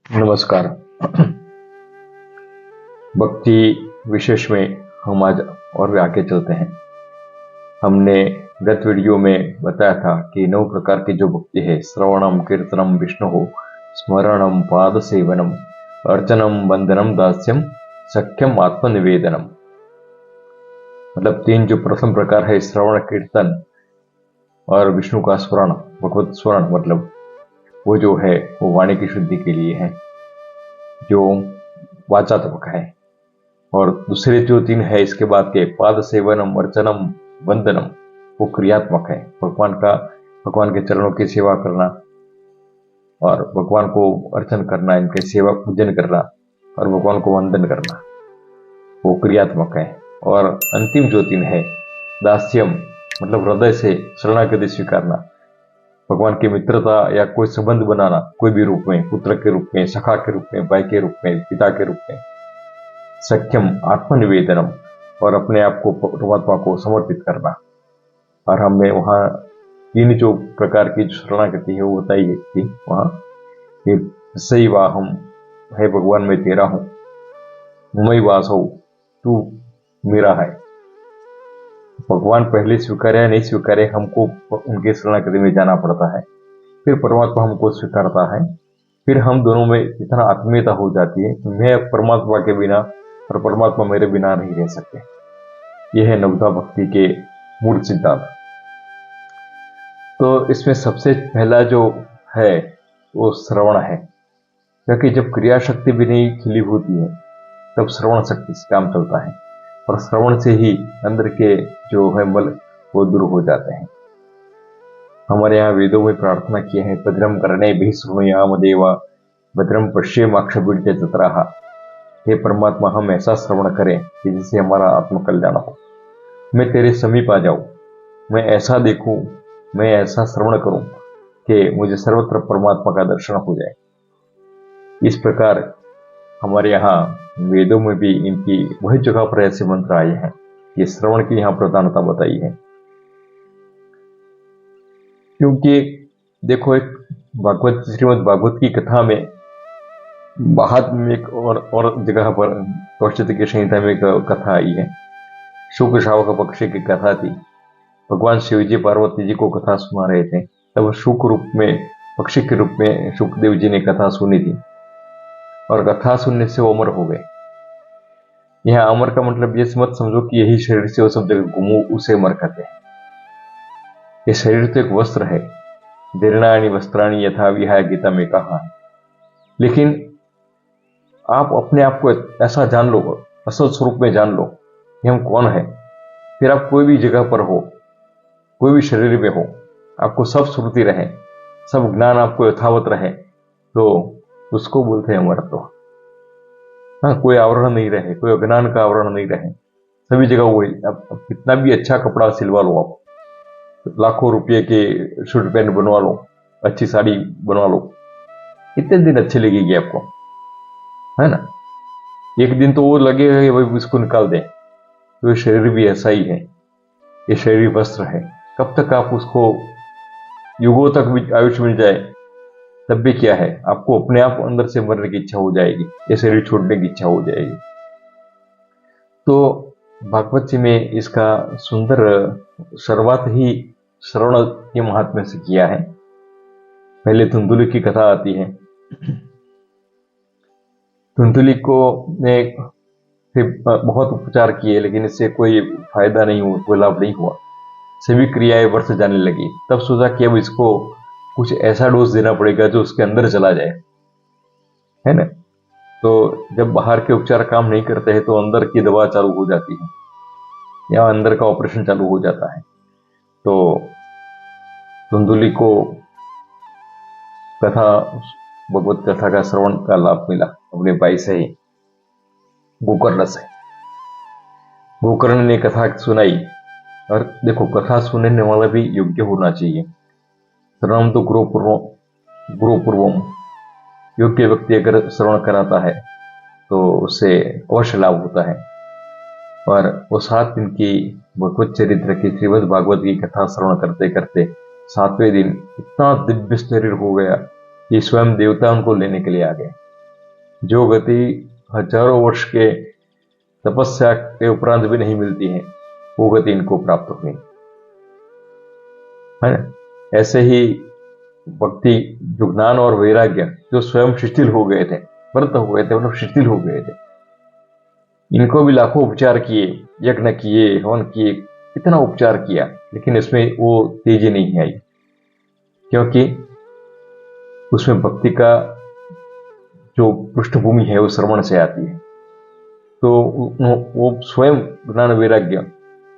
नमस्कार। भक्ति विशेष में हम आज और भी आगे चलते हैं। हमने गत वीडियो में बताया था कि 9 प्रकार की जो भक्ति है, श्रवणम कीर्तनम विष्णु स्मरणम पाद सेवनम अर्चनम वंदनम दास्यम सख्यम आत्मनिवेदनम। मतलब 3 जो प्रथम प्रकार है, श्रवण कीर्तन और विष्णु का स्मरण, भगवत स्मरण, मतलब वो जो है वो वाणी की शुद्धि के लिए है, जो वाचात्मक है। और दूसरे जो 3 है इसके बाद के, पाद सेवनम अर्चनम वंदनम, वो क्रियात्मक है। भगवान के चरणों की सेवा करना और भगवान को अर्चन करना, इनके सेवा पूजन करना और भगवान को वंदन करना, वो क्रियात्मक है। और अंतिम जो 3 है, दास्यम, मतलब हृदय से शरणागति स्वीकारना, भगवान की मित्रता या कोई संबंध बनाना, कोई भी रूप में, पुत्र के रूप में, सखा के रूप में, भाई के रूप में, पिता के रूप में। सख्यम आत्मनिवेदनम, और अपने आप को परमात्मा को समर्पित करना। और हमने वहाँ 3 जो प्रकार की जो शरणागति है वो बताई थी वहाँ कि सही वाहम, है भगवान मैं तेरा हूँ, मैं वास हो, तू मेरा है। भगवान पहले स्वीकारे या नहीं स्वीकारे, हमको उनके शरणागति में जाना पड़ता है, फिर परमात्मा हमको स्वीकारता है। फिर हम दोनों में इतना आत्मीयता हो जाती है कि मैं परमात्मा के बिना और परमात्मा मेरे बिना नहीं रह सकते। यह है नवधा भक्ति के मूल सिद्धांत। तो इसमें सबसे पहला जो है वो श्रवण है, क्योंकि जब क्रिया शक्ति भी नहीं खिली होती है तब श्रवण शक्ति से काम चलता है, और श्रवण से ही अंदर के जो है मल वो दूर हो जाते हैं। हमारे यहाँ वेदों में प्रार्थना की है, भद्रम करणे भी शृणुयाम देवा भद्रम पश्येमाक्षभिर्यजत्राः जत्राहा। हे परमात्मा, हम ऐसा श्रवण करें कि जिससे हमारा आत्मकल्याण हो। मैं तेरे समीप आ जाऊं, मैं ऐसा देखूं, मैं ऐसा श्रवण करूं कि मुझे सर्वत्र परमात्मा का दर्शन हो जाए। इस प्रकार हमारे यहाँ वेदों में भी इनकी वही जगह पर ऐसे मंत्र आए हैं। ये श्रवण की यहाँ प्रधानता बताई है, क्योंकि देखो, एक श्रीमद् भागवत की कथा में बाद में एक और जगह पर कौशिक की संहिता में एक कथा आई है। शुक शावक पक्षी की कथा थी। भगवान शिव जी पार्वती जी को कथा सुना रहे थे, तब शुक रूप में, पक्षी के रूप में शुकदेव जी ने कथा सुनी थी, और कथा सुनने से वो अमर हो गए। यहाँ अमर का मतलब ये मत समझो कि यही शरीर से वो सब जगह घूमो उसे अमर कहते हैं। ये शरीर तो एक वस्त्र है, जीर्णानि वस्त्राणि यथा विहाय गीता में कहा है। लेकिन आप अपने आप को ऐसा जान लो, असल स्वरूप में जान लो कि हम कौन है। फिर आप कोई भी जगह पर हो, कोई भी शरीर में हो, आपको सब स्मृति रहे, सब ज्ञान आपको यथावत रहे, तो उसको बोलते हैं अमरत्व। हाँ, कोई आवरण नहीं रहे, कोई अज्ञान का आवरण नहीं रहे, सभी जगह वही। अब कितना भी अच्छा कपड़ा सिलवा लो, आप लाखों रुपये के शूट पैंट बनवा लो, अच्छी साड़ी बनवा लो, कितने दिन अच्छी लगेगी आपको, है ना। एक दिन तो वो लगेगा कि भाई इसको निकाल दें। तो ये शरीर भी ऐसा ही है, ये शरीर वस्त्र है। कब तक आप उसको, युगों तक भी आयुष्य मिल जाए तब भी क्या है, आपको अपने आप अंदर से मरने की इच्छा हो जाएगी, ये शरीर छोड़ने की इच्छा हो जाएगी। तो भागवत जी में इसका सुंदर शुरुआत ही श्रवण के महात्म्य से किया है। पहले धुंधुली की कथा आती है। धुंधुली को ने बहुत उपचार किए, लेकिन इससे कोई फायदा नहीं हुआ, कोई लाभ नहीं हुआ। सभी क्रियाएं व्यर्थ जाने लगी। तब सोचा कि अब इसको कुछ ऐसा डोज देना पड़ेगा जो उसके अंदर चला जाए, है ना। तो जब बाहर के उपचार काम नहीं करते हैं तो अंदर की दवा चालू हो जाती है, या अंदर का ऑपरेशन चालू हो जाता है। तो धुंधुली को भगवत कथा का श्रवण का लाभ मिला अपने भाई से ही, गोकर्ण से। गोकर्ण ने कथा सुनाई, और देखो, कथा सुनने वाला भी योग्य होना चाहिए। श्रवण तो गुरुपूर्वम, योग्य व्यक्ति अगर श्रवण कराता है तो उससे अवश्य लाभ होता है। और वो 7 दिन की भगवत चरित्र की श्रीमद् भागवत की कथा श्रवण करते करते 7वें दिन इतना दिव्य शरीर हो गया कि स्वयं देवता उनको लेने के लिए आ गए। जो गति हजारों वर्ष के तपस्या के उपरांत भी नहीं मिलती है, वो गति इनको प्राप्त हुई है ना। ऐसे ही भक्ति, जो ज्ञान और वैराग्य, जो स्वयं शिथिल हो गए थे, व्रत हो गए थे, मतलब शिथिल हो गए थे, इनको भी लाखों उपचार किए, यज्ञ किए, हवन किए, इतना उपचार किया, लेकिन इसमें वो तेजी नहीं आई, क्योंकि उसमें भक्ति का जो पृष्ठभूमि है वो श्रवण से आती है। तो वो स्वयं ज्ञान वैराग्य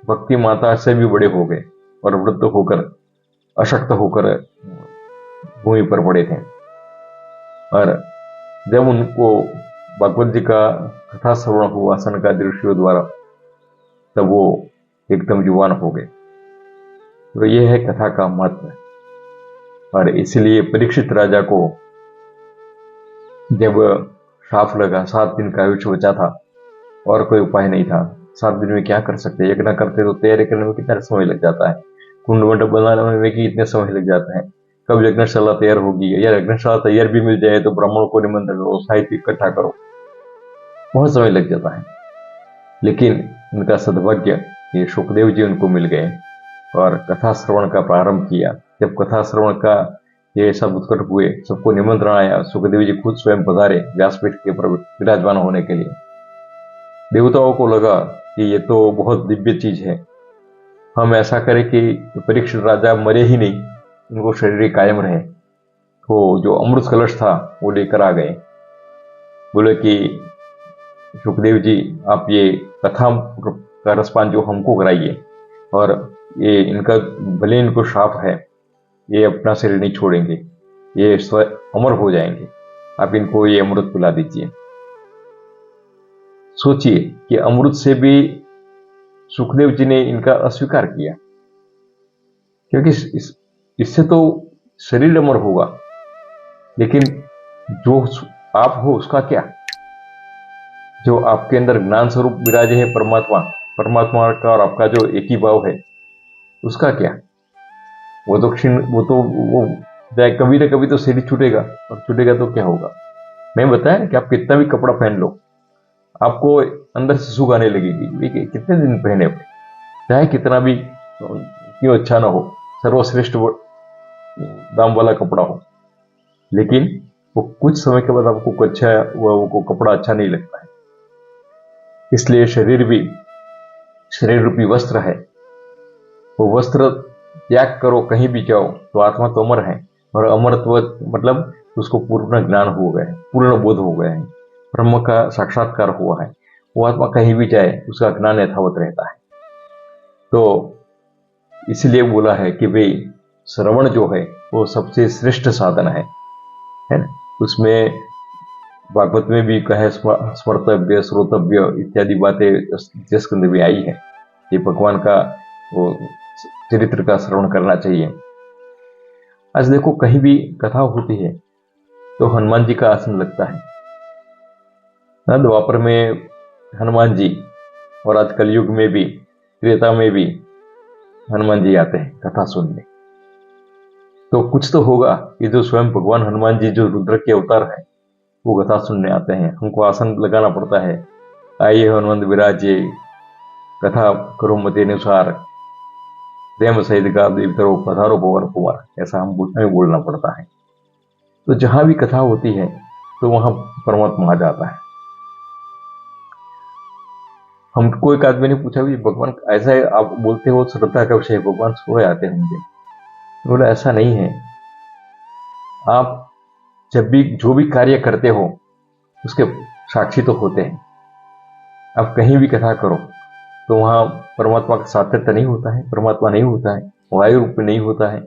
भक्ति माता से भी बड़े हो गए और वृद्ध होकर, अशक्त होकर भूमि पर पड़े थे। और जब उनको भगवत जी का कथा श्रवण हुआ सनकादि ऋषियों द्वारा, तब वो एकदम युवान हो गए। तो यह है कथा का महत्व। और इसलिए परीक्षित राजा को जब श्राप लगा, 7 दिन का आयुष्य बचा था और कोई उपाय नहीं था, 7 दिन में क्या कर सकते, यज्ञ करते तो तैयारी करने में कितना समय लग जाता है, कुंड मंडप बनाने में कितने समय लग जाता है, कब यज्ञशाला तैयार होगी, या यज्ञशाला तैयार भी मिल जाए तो ब्राह्मणों को निमंत्रण करो, साहित्य इकट्ठा करो, बहुत समय लग जाता है। लेकिन उनका सद्भाग्य ये सुखदेव जी उनको मिल गए और कथा श्रवण का प्रारंभ किया। जब कथा श्रवण का ये सब उत्कट हुए, सबको निमंत्रण आया, सुखदेव जी खुद स्वयं पधारे व्यासपीठ के ऊपर विराजमान होने के लिए। देवताओं को लगा कि ये तो बहुत दिव्य चीज है, हम ऐसा करें कि परीक्षित राजा मरे ही नहीं, उनको शरीर कायम रहे। तो जो अमृत कलश था वो लेकर आ गए, बोले कि सुखदेव जी, आप ये कथा का रसपान जो हमको कराइए, और ये इनका भले इनको श्राप है, ये अपना शरीर नहीं छोड़ेंगे, ये अमर हो जाएंगे, आप इनको ये अमृत पिला दीजिए। सोचिए कि अमृत से भी सुखदेव जी ने इनका अस्वीकार किया, क्योंकि इससे तो शरीर अमर होगा, लेकिन जो आप हो उसका क्या, जो आपके अंदर ज्ञान स्वरूप विराजे है परमात्मा, परमात्मा का और आपका जो एक ही भाव है, उसका क्या। वो तो कभी ना कभी तो शरीर छूटेगा, और छूटेगा तो क्या होगा। मैं बताया कि आप कितना भी कपड़ा पहन लो, आपको अंदर से सुख आने लगेगी, कितने दिन पहने हुए, चाहे कितना भी क्यों अच्छा ना हो, सर्वश्रेष्ठ दाम वाला कपड़ा हो, लेकिन वो कुछ समय के बाद आपको अच्छा, वो कपड़ा अच्छा नहीं लगता है। इसलिए शरीर भी शरीर रूपी वस्त्र है, वो वस्त्र त्याग करो, कहीं भी जाओ, तो आत्मा तो अमर है, और अमरत्व मतलब उसको पूर्ण ज्ञान हो गया है, पूर्ण बोध हो गया है, ब्रह्म का साक्षात्कार हुआ है। वो आत्मा कहीं भी जाए उसका ज्ञान यथावत रहता है। तो इसलिए बोला है कि भाई श्रवण जो है वो सबसे श्रेष्ठ साधन है ना। उसमें भागवत में भी कहे स्मर्तव्य, श्रोतव्य इत्यादि बातें जिस स्कंद में आई है, ये भगवान का वो चरित्र का श्रवण करना चाहिए। आज देखो कहीं भी कथा होती है तो हनुमान जी का आसन लगता है। द्वापर में हनुमान जी, और आज कलयुग में भी, त्रेता में भी हनुमान जी आते हैं कथा सुनने। तो कुछ तो होगा कि जो स्वयं भगवान हनुमान जी जो रुद्र के अवतार है, वो कथा सुनने आते हैं, हमको आसन लगाना पड़ता है, आइए हनुमंत विराजिए, कथा करो मते अनुसार, प्रेम सहित का देवतरो पधारो पवन कुमार, ऐसा हमें बोलना पड़ता है। तो जहां भी कथा होती है तो वहां परमात्मा आ जाता है। हमको एक आदमी ने पूछा भी, भगवान ऐसा है आप बोलते हो श्रद्धा का विषय, भगवान सोए आते होंगे। बोला ऐसा नहीं है, आप जब भी जो भी कार्य करते हो उसके साक्षी तो होते हैं। आप कहीं भी कथा करो तो वहां परमात्मा का सातत्य नहीं होता है, परमात्मा नहीं होता है, वायु रूप में नहीं होता है।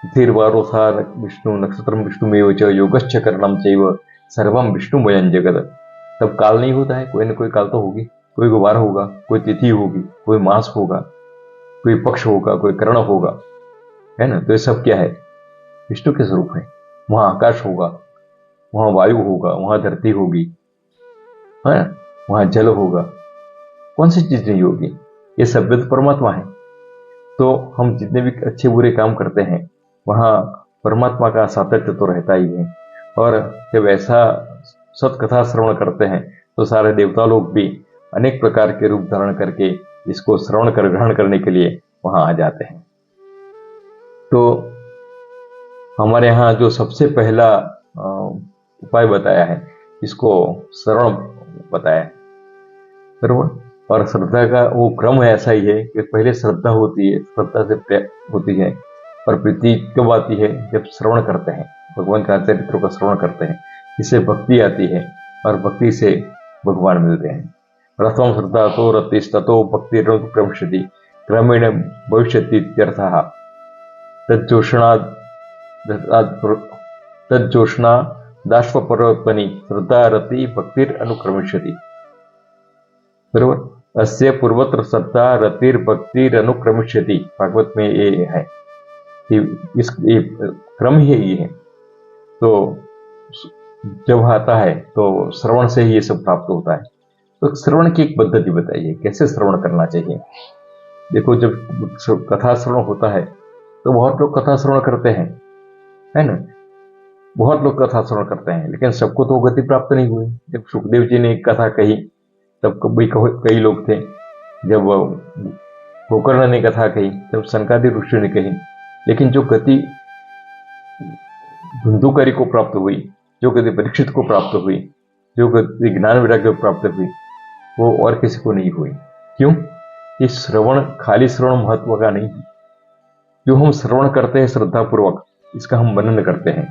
धीर वारो था विष्णु नक्षत्रम विष्णुमेव च योगश्च करणम चैव सर्वम विष्णुमयं जगत। तब काल नहीं होता है, कोई ना कोई काल तो होगी, कोई वार होगा, कोई तिथि होगी, कोई मास होगा, कोई पक्ष होगा, कोई कर्ण होगा, है ना। तो ये सब क्या है, विष्णु के स्वरूप है। वहां आकाश होगा, वहां वायु होगा, वहां धरती होगी, है ना, वहां जल होगा, कौन सी चीज नहीं होगी, ये सब तो परमात्मा है। तो हम जितने भी अच्छे बुरे काम करते हैं वहां परमात्मा का सातत्य तो रहता ही है। और जब ऐसा सत्कथा श्रवण करते हैं तो सारे देवता लोग भी अनेक प्रकार के रूप धारण करके इसको श्रवण कर ग्रहण करने के लिए वहां आ जाते हैं। तो हमारे यहाँ जो सबसे पहला उपाय बताया है, इसको श्रवण बताया है, बरोबर। और श्रद्धा का वो क्रम ऐसा ही है कि पहले श्रद्धा होती है, श्रद्धा से होती है, और प्रीति कब आती है? जब श्रवण करते हैं, भगवान का चरित्रों का श्रवण करते हैं, इससे भक्ति आती है और भक्ति से भगवान मिलते हैं। प्रथम श्रद्धा तो रतिस्ततो भक्ति प्रविशति क्रमेण भविष्यति इत्यर्थः। तज्जोषणा दाश्वपर्वतपनि श्रद्धा रति भक्तिर अनुक्रमिष्यति, बरोबर। अस्य पूर्वत्र श्रद्धा रतिर भक्तिर अनुक्रमिष्यति, भागवत में ये है कि इस क्रम ही ये है। तो जब आता है तो श्रवण से ही ये सब प्राप्त होता है। तो श्रवण की एक पद्धति बताइए, कैसे श्रवण करना चाहिए। देखो, जब कथा श्रवण होता है तो बहुत लोग कथा श्रवण करते हैं, है ना, बहुत लोग कथा श्रवण करते हैं, लेकिन सबको तो गति प्राप्त नहीं हुई। जब सुखदेव जी ने एक कथा कही तब कई लोग थे, जब गोकर्ण ने कथा कही तब सनकादि ऋषि ने कही, लेकिन जो गति धुंधुकारी को प्राप्त हुई, जो गति परीक्षित को प्राप्त हुई, जो गति ज्ञान वैराग्य को प्राप्त हुई, वो और किसी को नहीं हुई। क्यों? ये श्रवण खाली श्रवण महत्व का नहीं है। जो हम श्रवण करते हैं श्रद्धा पूर्वक, इसका हम मनन करते हैं।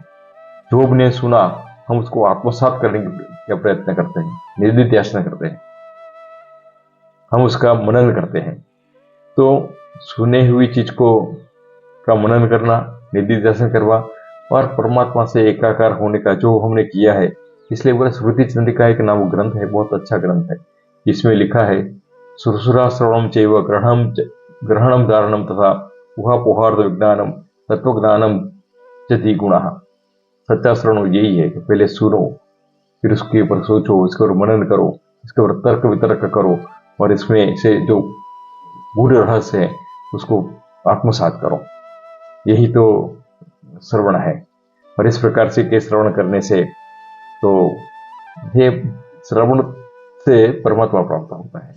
जो हमने सुना हम उसको आत्मसात करने का प्रयत्न करते हैं, निर्दिध्यासन करते हैं, हम उसका मनन करते हैं। तो सुने हुई चीज को का मनन करना, निर्दिध्यासन करवा और परमात्मा से एकाकार होने का जो हमने किया है, इसलिए वह श्रुति चंद्रिका एक नाम ग्रंथ है, बहुत अच्छा ग्रंथ है। इसमें लिखा है सुरसुरा श्रवणम चैव ग्रहणम धारणम तथा उहापोहार्थ विज्ञानम तत्वज्ञानम च द्विगुणः। सच्चा श्रवण यही है कि पहले सुनो, फिर उसके ऊपर सोचो, इसके ऊपर मनन करो, इसके ऊपर तर्क वितर्क करो, और इसमें से जो गूढ़ रहस्य है उसको आत्मसात करो। यही तो श्रवण है। और इस प्रकार से के श्रवण करने से तो ये श्रवण से परमात्मा प्राप्त होता है।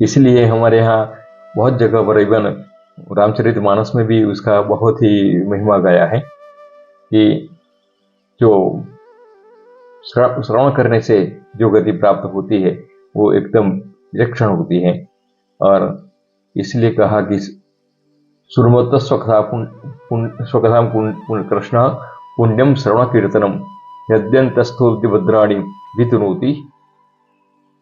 इसलिए हमारे यहाँ बहुत जगह पर, इवन रामचरितमानस में भी उसका बहुत ही महिमा गाया है कि जो श्रवण करने से जो गति प्राप्त होती है वो एकदम विलक्षण होती है। और इसलिए कहा कि सुरमत स्वकथा कृष्ण पुण्यम श्रवण कीर्तनम यद्यंतस्थोभद्राणी वितनोति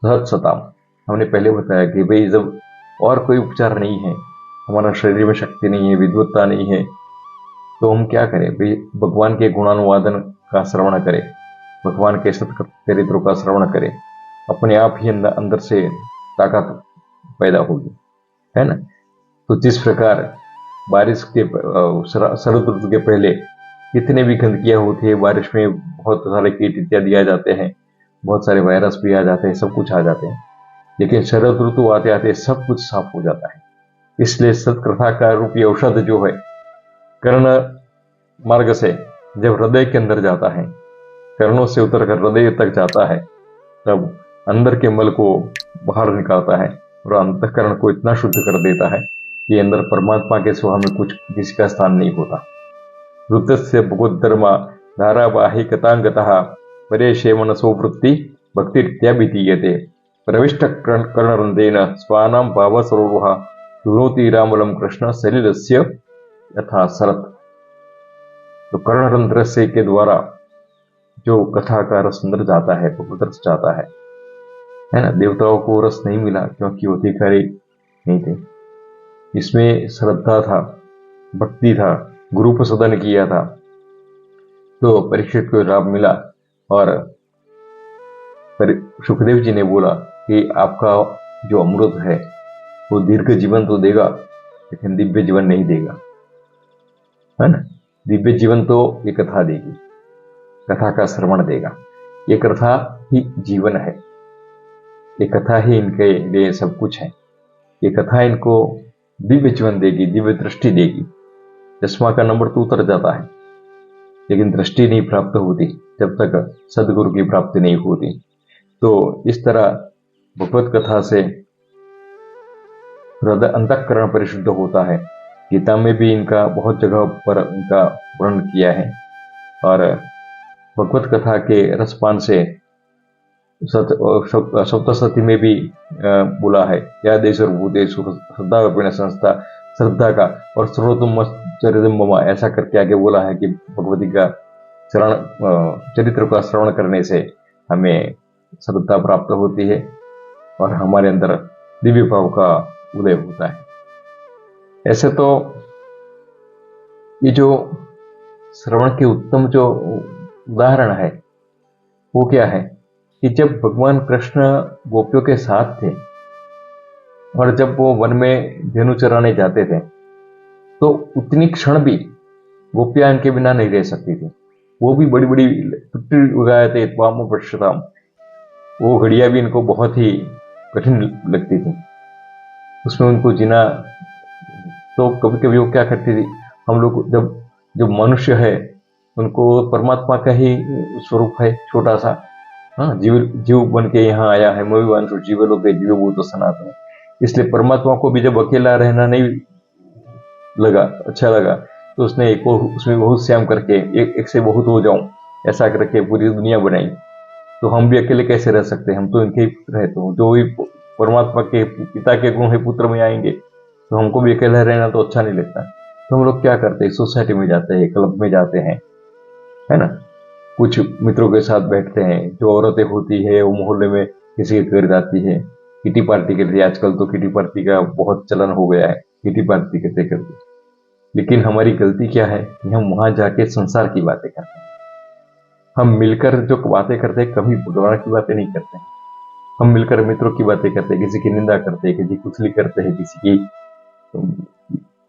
सताम। हमने पहले बताया कि भाई जब और कोई उपचार नहीं है, हमारा शरीर में शक्ति नहीं है, विद्वत्ता नहीं है, तो हम क्या करें भाई? भगवान के गुणानुवादन का श्रवण करें, भगवान के चरित्रों का श्रवण करें, अपने आप ही अंदर से ताकत पैदा होगी, है ना। तो जिस प्रकार बारिश के शरद ऋतु के पहले कितने भी गंदगियां होती है, बारिश में बहुत सारे कीट इत्यादि आ जाते हैं, बहुत सारे वायरस भी आ जाते हैं, सब कुछ आ जाते हैं, लेकिन शरद ऋतु आते आते सब कुछ साफ हो जाता है। इसलिए सत्कथा का रूपी औषध जो है, कर्ण मार्ग से जब हृदय के अंदर जाता है, कर्णों से उतरकर हृदय तक जाता है, तब अंदर के मल को बाहर निकालता है और अंतःकरण को इतना शुद्ध कर देता है कि अंदर परमात्मा के सिवा में कुछ किसी का स्थान नहीं होता। ऋतस्य भगवद्धर्मा धारावाहिकतांगतः परेशे मनसो वृत्ति भक्तिरित्याभिधीयते प्रविष्ट कर्णरन्ध्रेण स्वानां भावसरोरुहा धुनोति रामलं कृष्ण सलिलस्य यथा सरत। तो कर्णरंध्र से के द्वारा जो कथा का रस अंदर जाता है, भगवत रस जाता है ना। देवताओं को रस नहीं मिला क्योंकि वो अधिकारी नहीं थे, इसमें श्रद्धा था, भक्ति था, गुरु प्रसादन किया था, तो परीक्षित को लाभ मिला। और सुखदेव जी ने बोला कि आपका जो अमृत है वो दीर्घ जीवन तो देगा, लेकिन दिव्य जीवन नहीं देगा, है ना। दिव्य जीवन तो ये कथा देगी, कथा का श्रवण देगा। ये कथा ही जीवन है, ये कथा ही इनके लिए सब कुछ है। ये कथा इनको दिव्य जीवन देगी, दिव्य दृष्टि देगी। चश्मा का नंबर तो उतर जाता है, लेकिन दृष्टि नहीं प्राप्त होती जब तक सदगुरु की प्राप्ति नहीं होती। तो इस तरह भगवत कथा से हृदय अंतःकरण परिशुद्ध होता है। गीता में भी इनका बहुत जगह पर इनका वर्णन किया है, और भगवत कथा के रसपान से सप्तशती में भी बोला है, या देश और भूतेषु श्रद्धा रूपेण संस्था, श्रद्धा का और सर्वोत्तम चरितम मम, ऐसा करके आगे बोला है कि भगवती का चरित्र का श्रवण करने से हमें श्रद्धा प्राप्त होती है और हमारे अंदर दिव्य भाव का उदय होता है। ऐसे तो ये जो श्रवण के उत्तम जो उदाहरण है वो क्या है कि जब भगवान कृष्ण गोपियों के साथ थे और जब वो वन में धेनु चराने जाते थे तो उतनी क्षण भी गोपियां इनके बिना नहीं रह सकती थी। वो भी बड़ी बड़ी टुट्टी उगाए थे, त्वाम पश्यताम, वो घड़ियां भी इनको बहुत ही कठिन लगती थी, उसमें उनको जीना। तो कभी कभी वो क्या करती थी, हम लोग जब जो मनुष्य है उनको परमात्मा का ही स्वरूप है छोटा सा, हाँ, जीव जीव बन के यहाँ आया है, मैं जीव लोग जीव भूत सनातन, इसलिए परमात्मा को भी जब अकेला रहना नहीं लगा, अच्छा लगा, तो उसने एक उसमें बहुत श्याम करके एक से बहुत हो जाऊं ऐसा करके पूरी दुनिया बनाई। तो हम भी अकेले कैसे रह सकते हैं, हम तो इनके ही पुत्र हैं, तो जो भी परमात्मा के पिता के गुण है पुत्र में आएंगे, तो हमको भी अकेला रहना तो अच्छा नहीं लगता। तो हम लोग क्या करते हैं, सोसाइटी में जाते हैं, क्लब में जाते हैं, है ना, कुछ मित्रों के साथ बैठते हैं, जो औरतें होती है वो मोहल्ले में किसी के घर जाती है, किटी पार्टी करती है। आजकल तो किटी पार्टी का बहुत चलन हो गया है, किटी पार्टी करते करते। लेकिन हमारी गलती क्या है कि हम वहां जाके संसार की बातें करते हैं। हम मिलकर जो बातें करते हैं कभी भगवान की बातें नहीं करते हैं। हम मिलकर मित्रों की बातें करते हैं, किसी की निंदा करते हैं, किसी की कुचली करते हैं, किसी की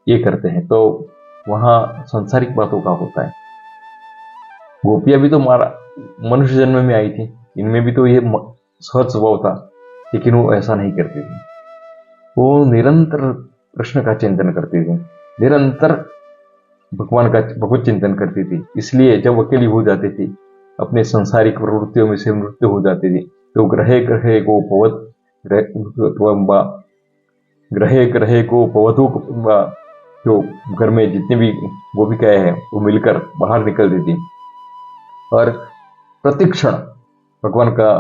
ये करते हैं, तो वहां सांसारिक बातों का होता है। गोपियां भी तो मनुष्य जन्म में आई थी, इनमें भी तो ये सहज स्वभाव था, लेकिन वो ऐसा नहीं करती थी। वो निरंतर कृष्ण का चिंतन करती थी, निरंतर भगवान का भगवत चिंतन करती थी। इसलिए जब अकेली हो जाती थी, अपने सांसारिक प्रवृत्तियों में से मृत्यु हो जाती थी, तो ग्रहे ग्रहे गोपवत ग्रहे ग्रहे गोपवधु, जो घर में जितनी भी गोपिकाएं हैं वो मिलकर बाहर निकलती थी और प्रतिक्षण भगवान का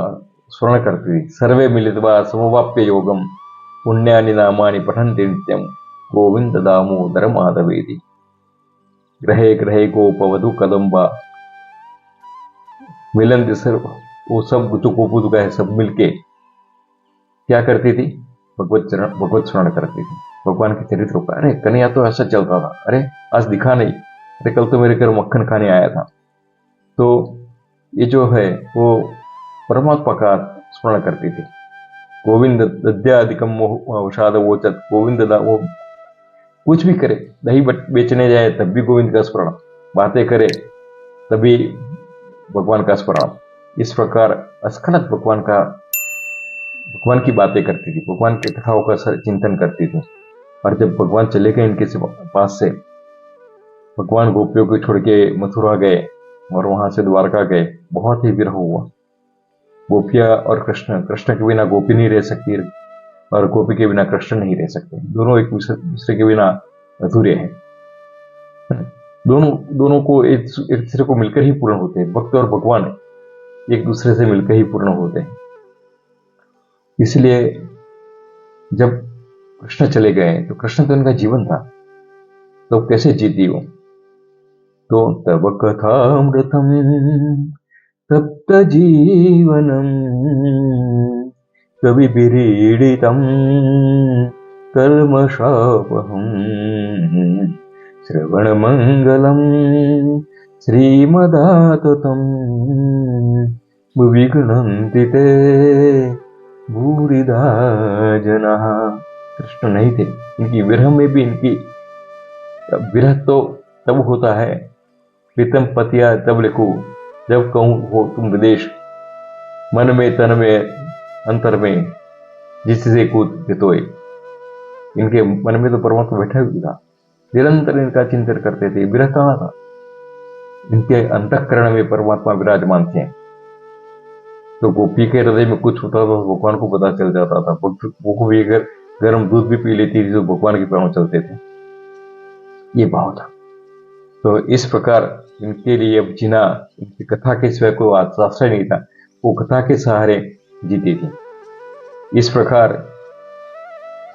स्मरण करती थी। सर्वे मिलित्वा समवाप्य योगम पुण्यानि नामानि पठन्ति नित्यं गोविंद दामोदर माधवेति। ग्रहे ग्रहे गोपवधु कदम्बा, मिलन सर्व, वो सब जो गोपवधु है सब मिलके क्या करती थी, भगवत स्मरण करती थी, भगवान के चरित्रों का। अरे कन्हैया तो ऐसा चलता था, अरे आज दिखा नहीं, अरे कल तो मेरे घर मक्खन खाने आया था। तो ये जो है वो परमात्मा का स्मरण करती थी। गोविंद दद्यादिकम औषाद वोचत, गोविंद दा, वो कुछ भी करे, दही बेचने जाए तब भी गोविंद का स्मरण, बातें करे तभी भगवान का स्मरण। इस प्रकार अस्खलत भगवान की बातें करती थी, भगवान की कथाओं का चिंतन करती थी। और जब भगवान चले गए इनके पास से, भगवान गोपियों को छोड़ के मथुरा गए और वहां से द्वारका गए, बहुत ही विरह हुआ। गोपिया और कृष्ण, कृष्ण के बिना गोपी नहीं रह सकती और गोपी के बिना कृष्ण नहीं रह सकते। दोनों एक दूसरे के बिना अधूरे हैं। दोनों को एक दूसरे को मिलकर ही पूर्ण होते हैं। भक्त और भगवान एक दूसरे से मिलकर ही पूर्ण होते हैं। इसलिए जब कृष्ण चले गए तो कृष्ण तो उनका जीवन था, तो कैसे जीती हो। तो तब कथामृतम तप्त जीवनम कवि विरीडितम कल्मषापहम श्रवण मंगलम श्रीमदाततम विघ्नन्ति ते भूरिदा जनाः। कृष्ण नहीं थे, इनकी विरह में भी, इनकी विरह तो तब होता है, प्रीतम पतिया तब लिखो, जब कहूं हो तुम विदेश, मन में तन में अंतर में जिससे कूद हितोय। इनके मन में तो परमात्मा बैठा हुआ था, निरंतर इनका चिंतन करते थे, विरह कहाँ था। इनके अंतःकरण में परमात्मा विराजमान थे। तो गोपी के हृदय में कुछ होता था तो भगवान को पता चल जाता था। वो भी अगर गर्म दूध भी पी लेती थी तो भगवान के पांव चलते थे। ये भाव था। तो इस प्रकार इनके लिए अब जीना, इनकी कथा के सिवाय कोई आश्रय नहीं था। वो कथा के सहारे जीती थी। इस प्रकार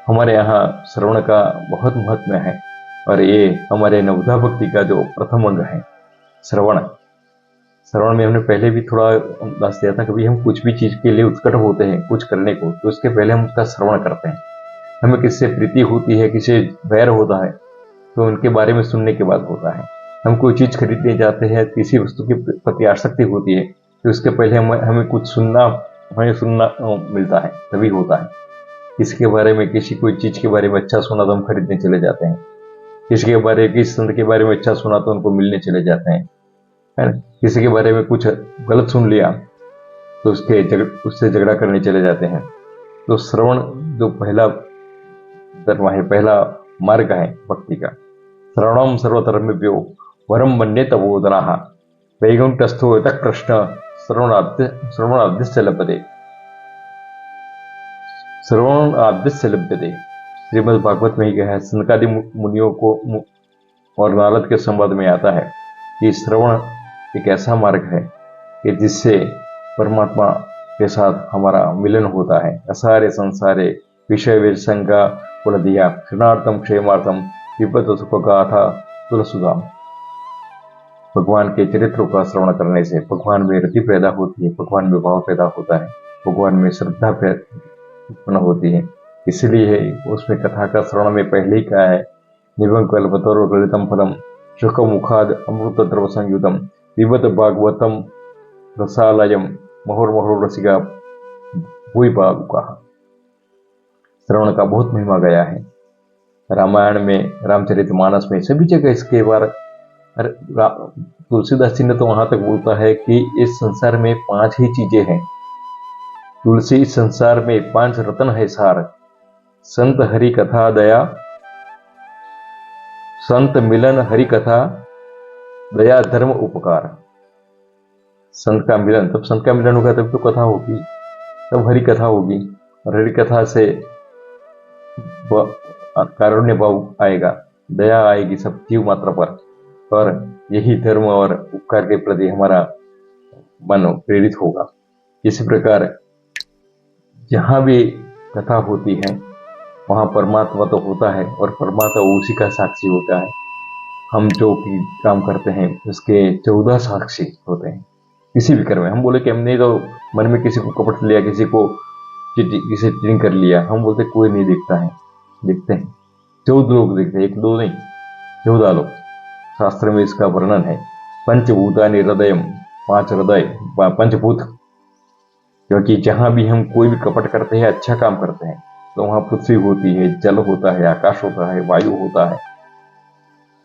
हमारे यहाँ श्रवण का बहुत महत्व है और ये हमारे नवधा भक्ति का जो प्रथम अंग है श्रवण। श्रवण में हमने पहले भी थोड़ा अंदाज दिया था, कभी हम कुछ भी चीज के लिए उत्कट होते हैं कुछ करने को, तो उसके पहले हम उसका श्रवण करते हैं। हमें किससे प्रीति होती है, किसी वैर होता है, तो उनके बारे में सुनने के बाद होता है। हम कोई चीज खरीदने जाते हैं, किसी वस्तु के प्रति आसक्ति होती है, तो उसके पहले हमें कुछ सुनना मिलता है, तभी होता है। किसी के बारे में, किसी कोई चीज के बारे में अच्छा सुना तो हम खरीदने चले जाते हैं। किसी संत के बारे में अच्छा सुना तो उनको मिलने चले जाते हैं, है ना। किसी के बारे में कुछ गलत सुन लिया तो उससे झगड़ा करने चले जाते हैं। तो श्रवण जो पहला धर्म है, पहला मार्ग है भक्ति का। श्रवणम सर्वधर्मेभ्यो वरम मन्ये तबोधनाः वैकुंठस्थो यतः कृष्ण श्रवणाद्यस्य लभते। श्रवणाद्यस्य लभते, श्रीमद् भागवत में ही कहा है। सनकादि मुनियों को और नारद के संवाद में आता है कि श्रवण एक ऐसा मार्ग है कि जिससे परमात्मा के साथ हमारा मिलन होता है। असारे संसारे विषय विसंगा कुल दिया क्षणार्थम क्षेमार्थम विपद सुख गाथा तुलसुदाम। भगवान के चरित्रों का श्रवण करने से भगवान में रति पैदा होती है, भगवान में भाव पैदा होता है, भगवान में श्रद्धा उत्पन्न होती है। इसलिए उसमें कथा का श्रवण में पहले ही कहा है, निभं कल्पतरो ललितम फलम शुक मुखाद अमृत द्रव संयुतम विबत भागवतम रसालयम महोर रसिका भूई बाबुका। श्रवण का बहुत महिमा गया है। रामायण में, रामचरितमानस में, सभी जगह इसके बारे तुलसीदास जी ने तो वहां तक बोलता है कि इस संसार में 5 ही चीजें हैं। तुलसी, इस संसार में 5 रत्न है सार, संत हरि कथा दया, संत मिलन हरि कथा दया धर्म उपकार। संत का मिलन, तब संत का मिलन होगा तब तो कथा होगी, तब हरि कथा होगी, और हरि कथा से कारुण्य भाव आएगा, दया आएगी सब जीव मात्र पर, और यही धर्म और उपकार के प्रति हमारा मन प्रेरित होगा। इसी प्रकार जहां भी कथा होती है वहां परमात्मा तो होता है, और परमात्मा उसी का साक्षी होता है। हम जो भी काम करते हैं उसके 14 साक्षी होते हैं। किसी भी कर्म में हम बोले कि हमने तो मन में किसी को कपट लिया, किसी को चीटिंग कर लिया, हम बोलते कोई नहीं दिखता है, दिखते हैं 14 लोग दिखते हैं, 1-2 नहीं, 14 लोग। शास्त्र में इसका वर्णन है। पंचभूतानि हृदयम, 5 हृदय, पंचभूत। क्योंकि जहां भी हम कोई भी कपट करते हैं, अच्छा काम करते हैं, तो वहां पृथ्वी होती है, जल होता है, आकाश होता है, वायु होता है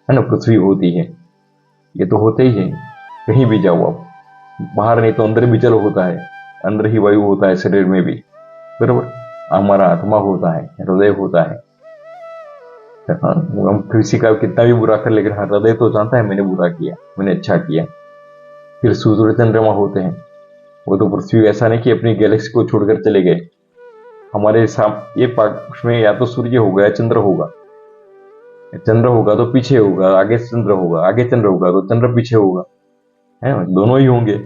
ना, पृथ्वी होती है। ये तो होते ही है। कहीं भी जाओ आप, बाहर नहीं तो अंदर भी जल होता है, अंदर ही वायु होता है, शरीर में भी, बराबर। हमारा आत्मा होता है, हृदय होता है। हम किसी का कितना भी बुरा कर, लेकिन हृदय तो जानता है मैंने बुरा किया, मैंने अच्छा किया। फिर सूर्य चंद्रमा होते हैं, वो तो पृथ्वी ऐसा नहीं कि अपनी गैलेक्सी को छोड़कर चले गए। हमारे ये पक्ष में या तो सूर्य होगा या चंद्र होगा। चंद्र होगा तो पीछे होगा, आगे चंद्र होगा, आगे चंद्र होगा तो चंद्र पीछे होगा, है दोनों ही होंगे।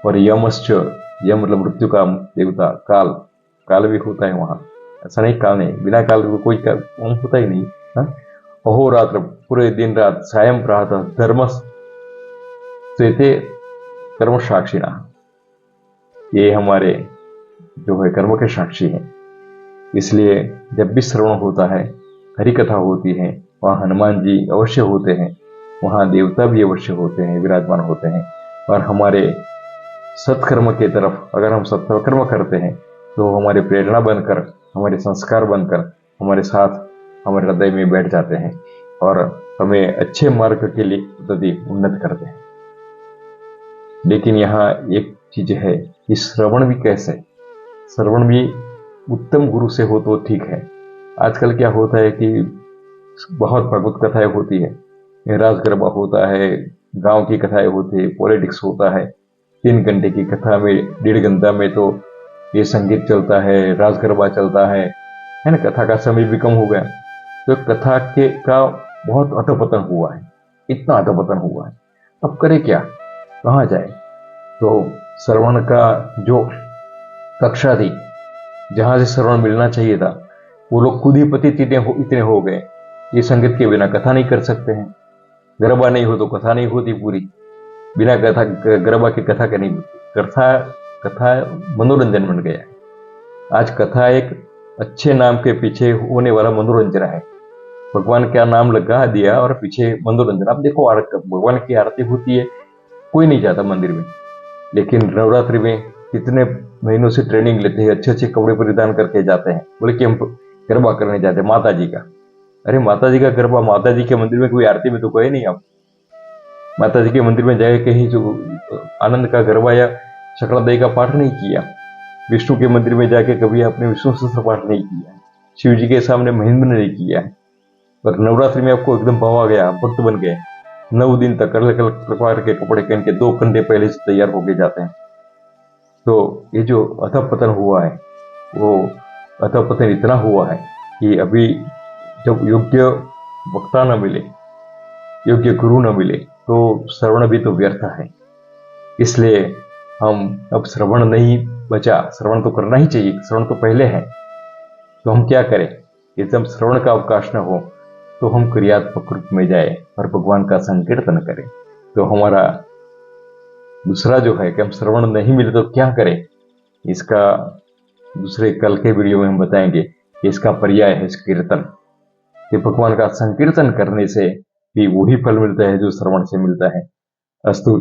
और यमश्च, यम मतलब मृत्यु का देवता, काल भी होता है वहां। ऐसा नहीं काल नहीं, बिना काल को कोई काम होता ही नहीं। अहोरात्र, पूरे दिन रात, सायं प्रातः धर्म श्वेते कर्म साक्षिणा, ये हमारे जो है कर्म के साक्षी हैं। इसलिए जब भी श्रवण होता है, हरि कथा होती है, वहां हनुमान जी अवश्य होते हैं, वहां देवता भी अवश्य होते हैं, विराजमान होते हैं। और हमारे सत्कर्म के तरफ अगर हम सत्कर्म करते हैं तो हमारी प्रेरणा बनकर, हमारे संस्कार बनकर हमारे साथ हमारे हृदय में बैठ जाते हैं और हमें अच्छे मार्ग के लिए प्रति उन्नत करते हैं। लेकिन यहाँ एक चीज है कि श्रवण भी कैसे, श्रवण भी उत्तम गुरु से हो तो ठीक है। आजकल क्या होता है कि बहुत भगवत कथाएं होती है, रास गरबा होता है, गांव की कथाएं होती है, पॉलिटिक्स होता है। 3 घंटे की कथा में 1.5 घंटा में तो ये संगीत चलता है, रास गरबा चलता है ना। कथा का समय भी कम हो गया, तो कथा के का बहुत अधपतन हुआ है, इतना अधपतन हुआ है। अब करे क्या, कहाँ जाए? तो श्रवण का जो कक्षा थी, जहां से श्रवण मिलना चाहिए था, वो लोग खुद ही पतित इतने हो गए, ये संगीत के बिना कथा नहीं कर सकते हैं। गरबा नहीं हो तो कथा नहीं होती पूरी, बिना कथा गरबा की कथा का नहीं होती। कथा कथा मनोरंजन बन गया है। आज कथा एक अच्छे नाम के पीछे होने वाला मनोरंजन है। भगवान का नाम लगा दिया और पीछे मनोरंजन। आप देखो, भगवान की आरती होती है, कोई नहीं जाता मंदिर में, लेकिन नवरात्रि में कितने महीनों से ट्रेनिंग लेते हैं, अच्छे अच्छे कपड़े परिधान करके जाते हैं, बोले कि हम गरबा करने जाते हैं माता जी का। अरे माता जी का गरबा, माता जी के मंदिर में कोई आरती में तो गए नहीं आप। माता जी के मंदिर में जाके कहीं जो आनंद का गरबा या शकलादेवी का पाठ नहीं किया। विष्णु के मंदिर में जाके कभी आपने विष्णु सहस्त्र पाठ नहीं किया। शिव जी के सामने महेंद्र नहीं किया है। पर नवरात्रि में आपको एकदम भाव आ गया, भक्त बन गए। 9 दिन तक अलग अलग प्रकार के कपड़े पहन के 2 घंटे पहले से तैयार होके जाते हैं। तो ये जो अधपतन हुआ है, वो अधपतन इतना हुआ है कि अभी जब योग्य वक्ता न मिले, योग्य गुरु न मिले, तो श्रवण भी तो व्यर्थ है। इसलिए हम अब श्रवण नहीं बचा, श्रवण तो करना ही चाहिए, श्रवण तो पहले है। तो हम क्या करें? एकदम श्रवण का अवकाश न हो तो हम क्रियात्मक रूप में जाए और भगवान का संकीर्तन करें। तो हमारा दूसरा जो है कि हम श्रवण नहीं मिले तो क्या करें, इसका दूसरे कल के वीडियो में हम बताएंगे कि इसका पर्याय है कीर्तन। कि भगवान का संकीर्तन करने से भी वही फल मिलता है जो श्रवण से मिलता है। अस्तु।